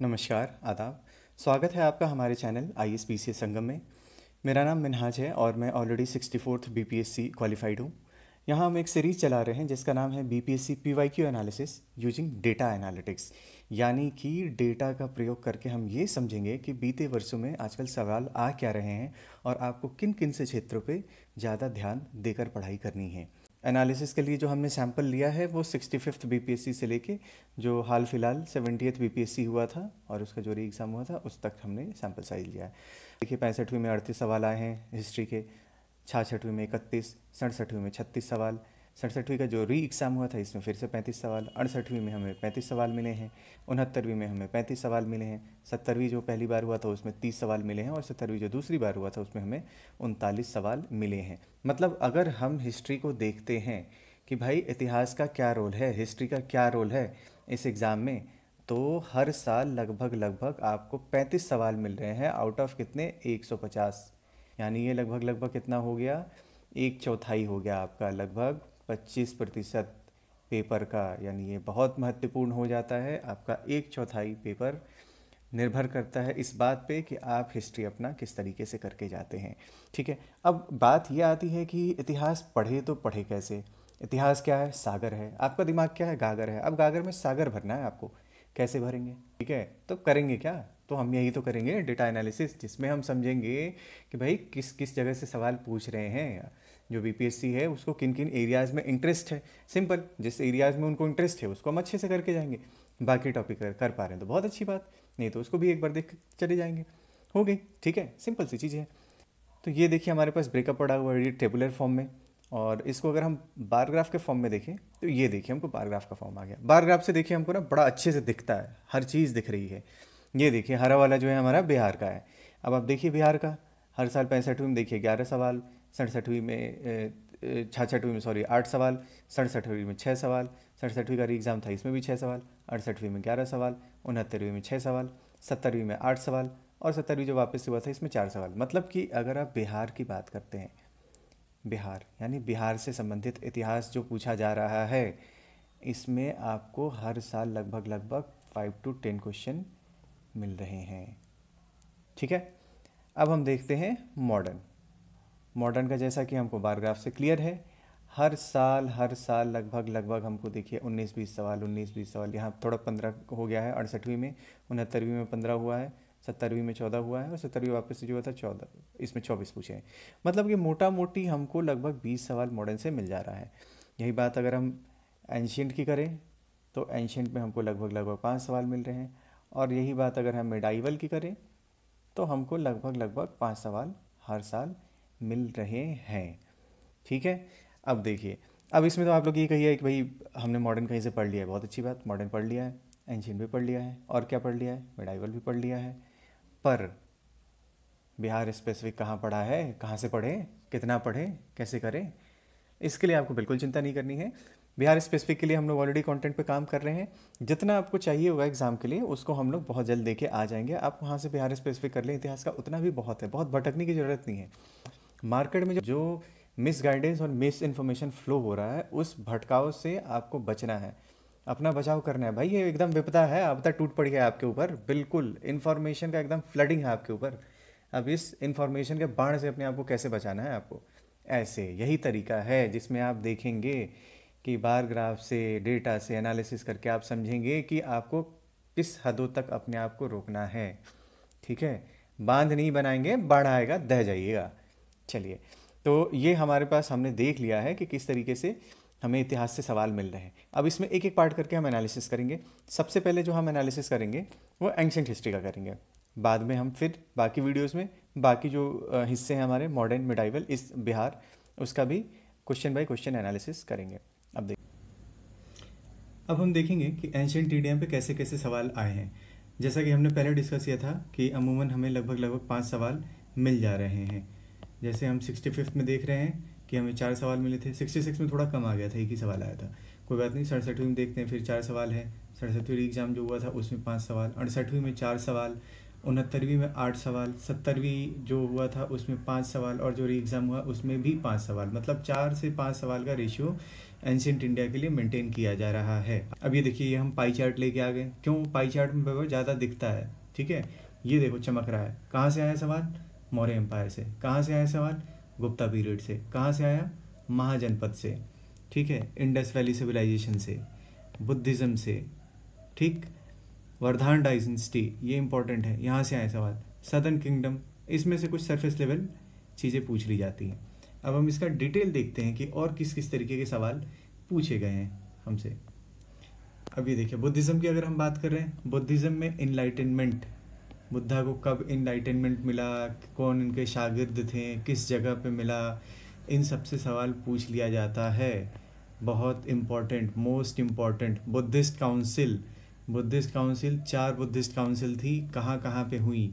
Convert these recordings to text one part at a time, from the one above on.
नमस्कार, आदाब। स्वागत है आपका हमारे चैनल ISPCS संगम में। मेरा नाम मिनहाज है और मैं ऑलरेडी 64th BPSC क्वालिफाइड हूँ। यहाँ हम एक सीरीज़ चला रहे हैं जिसका नाम है BPSC PYQ analysis using data analytics, यानी कि डेटा का प्रयोग करके हम ये समझेंगे कि बीते वर्षों में आजकल सवाल आ क्या रहे हैं और आपको किन किन से क्षेत्रों पे ज़्यादा ध्यान देकर पढ़ाई करनी है। एनालिसिस के लिए जो हमने सैंपल लिया है वो 65th BPSC से लेके जो हाल फिलहाल 70th BPSC हुआ था और उसका जो री एग्ज़ाम हुआ था उस तक हमने सैंपल साइज लिया है। देखिए 65वीं में 38 सवाल आए हैं हिस्ट्री के, 66वीं में 31, 67वीं में 36 सवाल, 67वीं का जो री एग्ज़ाम हुआ था इसमें फिर से 35 सवाल, 68वीं में हमें 35 सवाल मिले हैं, 69वीं में हमें 35 सवाल मिले हैं, 70वीं जो पहली बार हुआ था उसमें 30 सवाल मिले हैं और 70वीं जो दूसरी बार हुआ था उसमें हमें 39 सवाल मिले हैं। मतलब अगर हम हिस्ट्री को देखते हैं कि भाई इतिहास का क्या रोल है, हिस्ट्री का क्या रोल है इस एग्ज़ाम में, तो हर साल लगभग आपको 35 सवाल मिल रहे हैं आउट ऑफ कितने 150, यानी ये लगभग कितना हो गया, एक चौथाई हो गया आपका, लगभग 25% पेपर का। यानी ये बहुत महत्वपूर्ण हो जाता है, आपका एक चौथाई पेपर निर्भर करता है इस बात पे कि आप हिस्ट्री अपना किस तरीके से करके जाते हैं। ठीक है, अब बात ये आती है कि इतिहास पढ़े तो पढ़े कैसे। इतिहास क्या है? सागर है। आपका दिमाग क्या है? गागर है। अब गागर में सागर भरना है आपको, कैसे भरेंगे? ठीक है, तो करेंगे क्या? तो हम यही तो करेंगे, डेटा एनालिसिस, जिसमें हम समझेंगे कि भाई किस किस जगह से सवाल पूछ रहे हैं, जो BPSC है उसको किन किन एरियाज़ में इंटरेस्ट है। सिंपल, जिस एरियाज़ में उनको इंटरेस्ट है उसको हम अच्छे से करके जाएंगे। बाकी टॉपिक कर पा रहे हैं तो बहुत अच्छी बात, नहीं तो उसको भी एक बार देख चले जाएंगे। हो गई, ठीक है, सिंपल सी चीज़ है। तो ये देखिए हमारे पास ब्रेकअप पड़ा हुआ है टेबुलर फॉर्म में, और इसको अगर हम बार ग्राफ के फॉर्म में देखें तो ये देखिए हमको बार ग्राफ का फॉर्म आ गया। बार ग्राफ से देखिए हमको ना बड़ा अच्छे से दिखता है, हर चीज़ दिख रही है। ये देखिए हरा वाला जो है हमारा बिहार का है। अब आप देखिए बिहार का हर साल 65वीं में देखिए 11 सवाल, 67वीं में 66वीं में 8 सवाल, 67वीं में 6 सवाल, 67वीं का री एग्ज़ाम था इसमें भी 6 सवाल, 68वीं में 11 सवाल, 69वीं में 6 सवाल, 70वीं में 8 सवाल और 70वीं जो वापस से हुआ था इसमें 4 सवाल। मतलब कि अगर आप बिहार की बात करते हैं, बिहार यानी बिहार से संबंधित इतिहास जो पूछा जा रहा है, इसमें आपको हर साल लगभग 5 to 10 क्वेश्चन मिल रहे हैं। ठीक है, अब हम देखते हैं मॉडर्न का। जैसा कि हमको बार ग्राफ से क्लियर है, हर साल लगभग हमको देखिए 19-20 सवाल, यहाँ थोड़ा 15 हो गया है 68वीं में, 69वीं में 15 हुआ है, 70वीं में 14 हुआ है और 70वीं वापस से जो हुआ था 14, इसमें 24 पूछे हैं। मतलब कि मोटा मोटी हमको लगभग 20 सवाल मॉडर्न से मिल जा रहा है। यही बात अगर हम एंशियंट की करें तो एंशियंट में हमको लगभग 5 सवाल मिल रहे हैं, और यही बात अगर हम मिडाइवल की करें तो हमको लगभग 5 सवाल हर साल मिल रहे हैं। ठीक है, अब देखिए, अब इसमें तो आप लोग ये कहिए कि भाई हमने मॉडर्न कहीं से पढ़ लिया है, बहुत अच्छी बात, मॉडर्न पढ़ लिया है, एंशियंट भी पढ़ लिया है, और क्या पढ़ लिया है, मिडाइवल भी पढ़ लिया है, पर बिहार स्पेसिफिक कहाँ पढ़ा है, कहाँ से पढ़ें, कितना पढ़ें, कैसे करें, इसके लिए आपको बिल्कुल चिंता नहीं करनी है। बिहार स्पेसिफिक के लिए हम लोग ऑलरेडी कंटेंट पे काम कर रहे हैं। जितना आपको चाहिए होगा एग्जाम के लिए उसको हम लोग बहुत जल्द देके आ जाएंगे। आप वहाँ से बिहार स्पेसिफिक कर लें, इतिहास का उतना भी बहुत है, बहुत भटकने की ज़रूरत नहीं है। मार्केट में जो मिस गाइडेंस और मिस इन्फॉर्मेशन फ्लो हो रहा है, उस भटकाव से आपको बचना है, अपना बचाव करना है। भाई ये एकदम विपदा है, आपदा टूट पड़ी है आपके ऊपर, बिल्कुल इन्फॉर्मेशन का एकदम फ्लडिंग है आपके ऊपर। अब इस इन्फॉर्मेशन के बाढ़ से अपने आप को कैसे बचाना है आपको, ऐसे यही तरीका है जिसमें आप देखेंगे कि बार ग्राफ से, डेटा से एनालिसिस करके आप समझेंगे कि आपको किस हदों तक अपने आप को रोकना है। ठीक है, बांध नहीं बनाएंगे, बाढ़ आएगा दह जाइएगा। चलिए, तो ये हमारे पास हमने देख लिया है कि किस तरीके से हमें इतिहास से सवाल मिल रहे हैं। अब इसमें एक एक पार्ट करके हम एनालिसिस करेंगे। सबसे पहले जो हम एनालिसिस करेंगे वो एंशिएंट हिस्ट्री का करेंगे, बाद में हम फिर बाकी वीडियोस में बाकी जो हिस्से हैं हमारे मॉडर्न, मिडाइवल, इस बिहार, उसका भी क्वेश्चन बाय क्वेश्चन एनालिसिस करेंगे। अब हम देखेंगे कि एंशिएंट टीडीएम पे कैसे कैसे सवाल आए हैं। जैसा कि हमने पहले डिस्कस किया था कि अमूमन हमें लगभग 5 सवाल मिल जा रहे हैं। जैसे हम 65th में देख रहे हैं कि हमें 4 सवाल मिले थे, 66 में थोड़ा कम आ गया था, एक ही सवाल आया था, कोई बात नहीं। 67वीं में देखते हैं, फिर 4 सवाल है, 67वीं एग्जाम जो हुआ था उसमें 5 सवाल, 68वीं में 4 सवाल, 69वीं में 8 सवाल, 70वीं जो हुआ था उसमें 5 सवाल, और जो री एग्ज़ाम हुआ उसमें भी 5 सवाल, मतलब 4 से 5 सवाल का रेशियो एंशिएंट इंडिया के लिए मेंटेन किया जा रहा है। अब ये देखिए, ये हम पाई चार्ट लेके आ गए। क्यों पाई चार्ट में बहुत ज़्यादा दिखता है, ठीक है। ये देखो चमक रहा है। कहाँ से आया सवाल? मौर्य एम्पायर से। कहाँ से आया सवाल? गुप्ता पीरियड से। कहाँ से आया? महाजनपद से, ठीक है। इंडस वैली सिविलाइजेशन से, बुद्धिज़्म से, ठीक। वर्धान डायनेस्टी, ये इंपॉर्टेंट है, यहाँ से आए सवाल। सदर्न किंगडम, इसमें से कुछ सरफेस लेवल चीज़ें पूछ ली जाती हैं। अब हम इसका डिटेल देखते हैं कि और किस किस तरीके के सवाल पूछे गए हैं हमसे। अब ये देखिए, बुद्धिज़्म की अगर हम बात कर रहे हैं, बुद्धिज़्म में इनलाइटनमेंट, बुद्धा को कब इनलाइटनमेंट मिला, कौन इनके शागिर्द थे, किस जगह पे मिला, इन सब से सवाल पूछ लिया जाता है। बहुत important, most important. Buddhist council, Buddhist council 4 Buddhist council थी, कहाँ कहाँ पे हुई,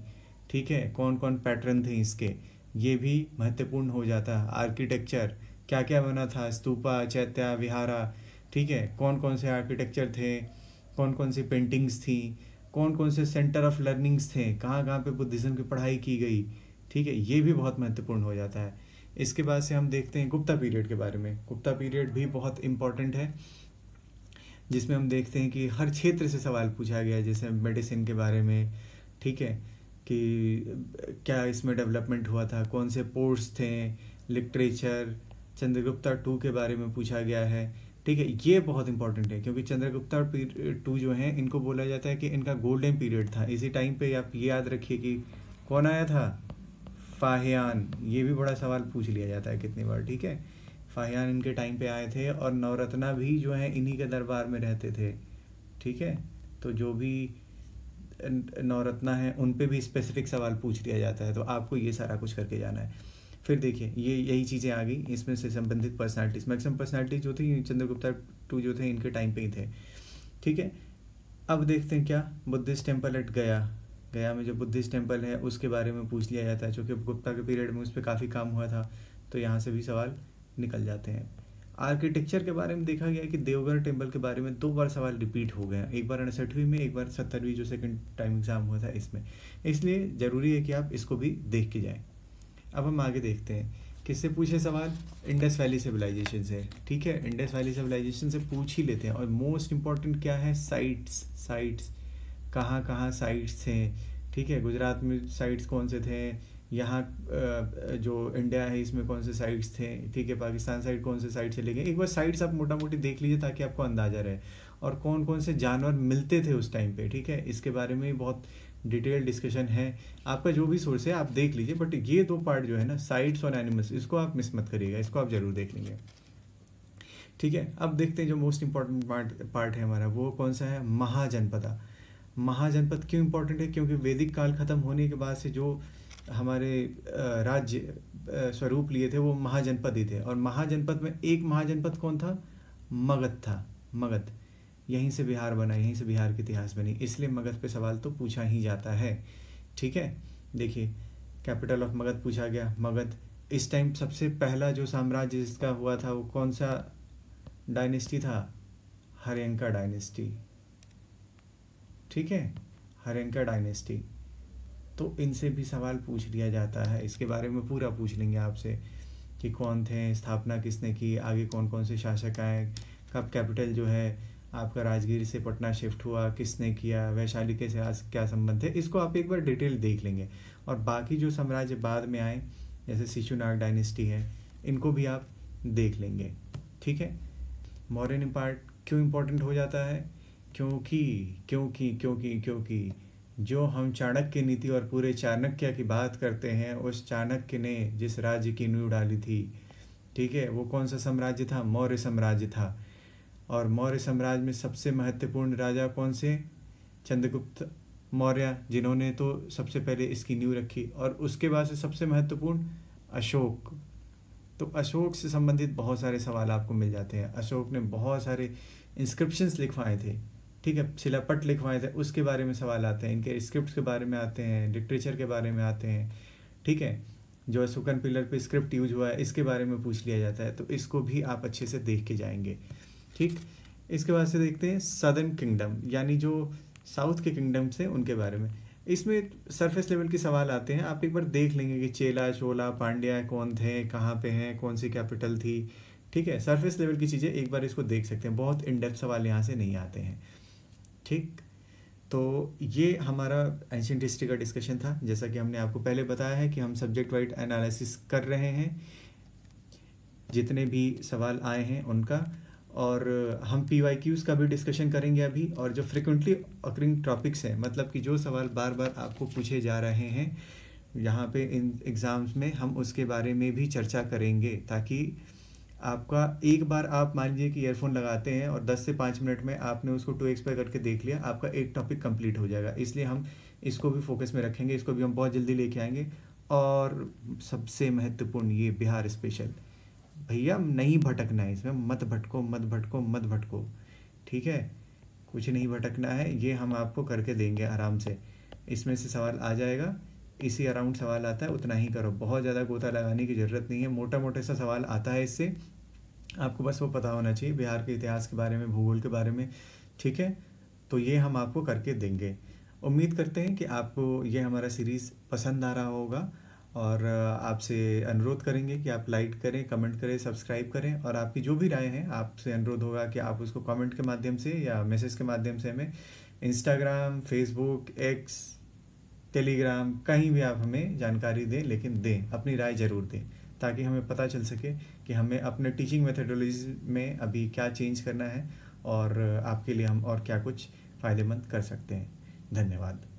ठीक है। कौन कौन पैटर्न थे इसके, ये भी महत्वपूर्ण हो जाता है। आर्किटेक्चर, क्या क्या बना था, स्तूपा, चैत्या, विहारा, ठीक है। कौन कौन से आर्किटेक्चर थे, कौन कौन सी पेंटिंग्स थी, कौन कौन से सेंटर ऑफ लर्निंग्स थे, कहाँ कहाँ पे बुद्धिज़्म की पढ़ाई की गई, ठीक है। ये भी बहुत महत्वपूर्ण हो जाता है। इसके बाद से हम देखते हैं गुप्ता पीरियड के बारे में। गुप्ता पीरियड भी बहुत इम्पॉर्टेंट है, जिसमें हम देखते हैं कि हर क्षेत्र से सवाल पूछा गया है, जैसे मेडिसिन के बारे में, ठीक है, कि क्या इसमें डेवलपमेंट हुआ था, कौन से पोर्ट्स थे, लिटरेचर, चंद्रगुप्ता टू के बारे में पूछा गया है, ठीक है। ये बहुत इंपॉर्टेंट है, क्योंकि चंद्रगुप्ता टू जो है, इनको बोला जाता है कि इनका गोल्डन पीरियड था। इसी टाइम पे आप ये याद रखिए कि कौन आया था? फाहियान। ये भी बड़ा सवाल पूछ लिया जाता है कितनी बार, ठीक है। फाहियान इनके टाइम पे आए थे, और नवरत्ना भी जो है इन्हीं के दरबार में रहते थे, ठीक है। तो जो भी नवरत्ना है उन पे भी स्पेसिफिक सवाल पूछ लिया जाता है, तो आपको ये सारा कुछ करके जाना है। फिर देखिए, ये यही चीज़ें आ गई, इसमें से संबंधित पर्सनालिटीज, मैक्सिमम पर्सनालिटीज जो थी चंद्रगुप्ता टू जो थे इनके टाइम पे ही थे, ठीक है। अब देखते हैं क्या, बुद्धिस्ट टेम्पल एट गया, गया में जो बुद्धिस्ट टेम्पल है उसके बारे में पूछ लिया जाता है, क्योंकि गुप्ता के पीरियड में उस पर काफ़ी काम हुआ था, तो यहाँ से भी सवाल निकल जाते हैं। आर्किटेक्चर के बारे में देखा गया है कि देवगढ़ टेम्पल के बारे में 2 बार सवाल रिपीट हो गए हैं, एक बार 69वीं में, एक बार 70वीं जो सेकंड टाइम एग्ज़ाम हुआ था इसमें, इसलिए ज़रूरी है कि आप इसको भी देख के जाएं। अब हम आगे देखते हैं किससे पूछे सवाल, इंडस वैली सिविलाइजेशन से, ठीक है। इंडस वैली सिविलाइजेशन से पूछ ही लेते हैं, और मोस्ट इम्पॉर्टेंट क्या है, साइट्स, साइट्स कहाँ कहाँ साइट्स थे, ठीक है। गुजरात में साइट्स कौन से थे, यहाँ जो इंडिया है इसमें कौन से साइट्स थे, ठीक है। पाकिस्तान साइड कौन से साइड चले गए, एक बार साइट्स आप मोटा मोटी देख लीजिए ताकि आपको अंदाज़ा रहे, और कौन कौन से जानवर मिलते थे उस टाइम पे, ठीक है। इसके बारे में बहुत डिटेल डिस्कशन है, आपका जो भी सोर्स है आप देख लीजिए, बट ये 2 पार्ट जो है ना, साइट्स और एनिमल्स, इसको आप मिस मत करिएगा, इसको आप ज़रूर देख लेंगे, ठीक है। अब देखते हैं जो मोस्ट इम्पॉर्टेंट पार्ट है हमारा, वो कौन सा है, महाजनपदा। महाजनपद क्यों इम्पोर्टेंट है, क्योंकि वैदिक काल खत्म होने के बाद से जो हमारे राज्य स्वरूप लिए थे वो महाजनपद ही थे, और महाजनपद में एक महाजनपद कौन था, मगध था। मगध, यहीं से बिहार बना, यहीं से बिहार की इतिहास बनी, इसलिए मगध पे सवाल तो पूछा ही जाता है, ठीक है। देखिए, कैपिटल ऑफ मगध पूछा गया, मगध। इस टाइम सबसे पहला जो साम्राज्य जिसका हुआ था वो कौन सा डायनेस्टी था, हर्यंका डायनेस्टी, ठीक है, हर्यंका डायनेस्टी। तो इनसे भी सवाल पूछ लिया जाता है, इसके बारे में पूरा पूछ लेंगे आपसे कि कौन थे, स्थापना किसने की, आगे कौन कौन से शासक आए, कब कैपिटल जो है आपका राजगीर से पटना शिफ्ट हुआ, किसने किया, वैशाली के साथ क्या संबंध है, इसको आप एक बार डिटेल देख लेंगे। और बाकी जो साम्राज्य बाद में आए, जैसे शिशुनाग डायनेस्टी है, इनको भी आप देख लेंगे, ठीक है। मौर्यन एम्पायर क्यों इम्पोर्टेंट हो जाता है, क्योंकि क्योंकि क्योंकि क्योंकि जो हम चाणक्य नीति और पूरे चाणक्य की बात करते हैं, उस चाणक्य ने जिस राज्य की नींव डाली थी, ठीक है, वो कौन सा साम्राज्य था, मौर्य साम्राज्य था। और मौर्य साम्राज्य में सबसे महत्वपूर्ण राजा कौन से, चंद्रगुप्त मौर्य, जिन्होंने तो सबसे पहले इसकी नींव रखी, और उसके बाद से सबसे महत्वपूर्ण अशोक। तो अशोक से संबंधित बहुत सारे सवाल आपको मिल जाते हैं। अशोक ने बहुत सारे इंस्क्रिप्शंस लिखवाए थे, ठीक है, शिलापट लिखवाए थे, उसके बारे में सवाल आते हैं, इनके स्क्रिप्ट के बारे में आते हैं, लिटरेचर के बारे में आते हैं, ठीक है। जो अशोकन पिलर पे स्क्रिप्ट यूज हुआ है इसके बारे में पूछ लिया जाता है, तो इसको भी आप अच्छे से देख के जाएंगे, ठीक। इसके बाद से देखते हैं सदर्न किंगडम, यानी जो साउथ के किंगडम से उनके बारे में। इसमें सरफेस लेवल के सवाल आते हैं, आप एक बार देख लेंगे कि चेला चोला पांड्या कौन थे, कहाँ पे हैं, कौन सी कैपिटल थी, ठीक है। सरफेस लेवल की चीज़ें एक बार इसको देख सकते हैं, बहुत इन डेप्थ सवाल यहाँ से नहीं आते हैं, ठीक। तो ये हमारा एंशिएंट हिस्ट्री का डिस्कशन था। जैसा कि हमने आपको पहले बताया है कि हम सब्जेक्ट वाइड एनालिसिस कर रहे हैं जितने भी सवाल आए हैं उनका, और हम PYQs का भी डिस्कशन करेंगे अभी, और जो फ्रिक्वेंटली अकरिंग टॉपिक्स हैं, मतलब कि जो सवाल बार बार आपको पूछे जा रहे हैं यहाँ पे इन एग्ज़ाम्स में, हम उसके बारे में भी चर्चा करेंगे, ताकि आपका एक बार आप मान लीजिए कि ईयरफोन लगाते हैं और 10 से 5 मिनट में आपने उसको 2x पे करके देख लिया, आपका एक टॉपिक कंप्लीट हो जाएगा। इसलिए हम इसको भी फोकस में रखेंगे, इसको भी हम बहुत जल्दी लेके आएंगे। और सबसे महत्वपूर्ण ये बिहार स्पेशल, भैया नहीं भटकना है इसमें, मत भटको मत भटको मत भटको, ठीक है। कुछ नहीं भटकना है, ये हम आपको करके देंगे आराम से। इसमें से सवाल आ जाएगा, इसी अराउंड सवाल आता है, उतना ही करो, बहुत ज़्यादा गोता लगाने की ज़रूरत नहीं है। मोटा मोटा सा सवाल आता है इससे, आपको बस वो पता होना चाहिए बिहार के इतिहास के बारे में, भूगोल के बारे में, ठीक है। तो ये हम आपको करके देंगे। उम्मीद करते हैं कि आपको ये हमारा सीरीज़ पसंद आ रहा होगा, और आपसे अनुरोध करेंगे कि आप लाइक करें, कमेंट करें, सब्सक्राइब करें, और आपकी जो भी राय है आपसे अनुरोध होगा कि आप उसको कमेंट के माध्यम से या मैसेज के माध्यम से हमें इंस्टाग्राम, फेसबुक, एक्स, टेलीग्राम, कहीं भी आप हमें जानकारी दें, लेकिन दें, अपनी राय ज़रूर दें, ताकि हमें पता चल सके कि हमें अपने टीचिंग मेथडोलॉजी में अभी क्या चेंज करना है, और आपके लिए हम और क्या कुछ फ़ायदेमंद कर सकते हैं। धन्यवाद।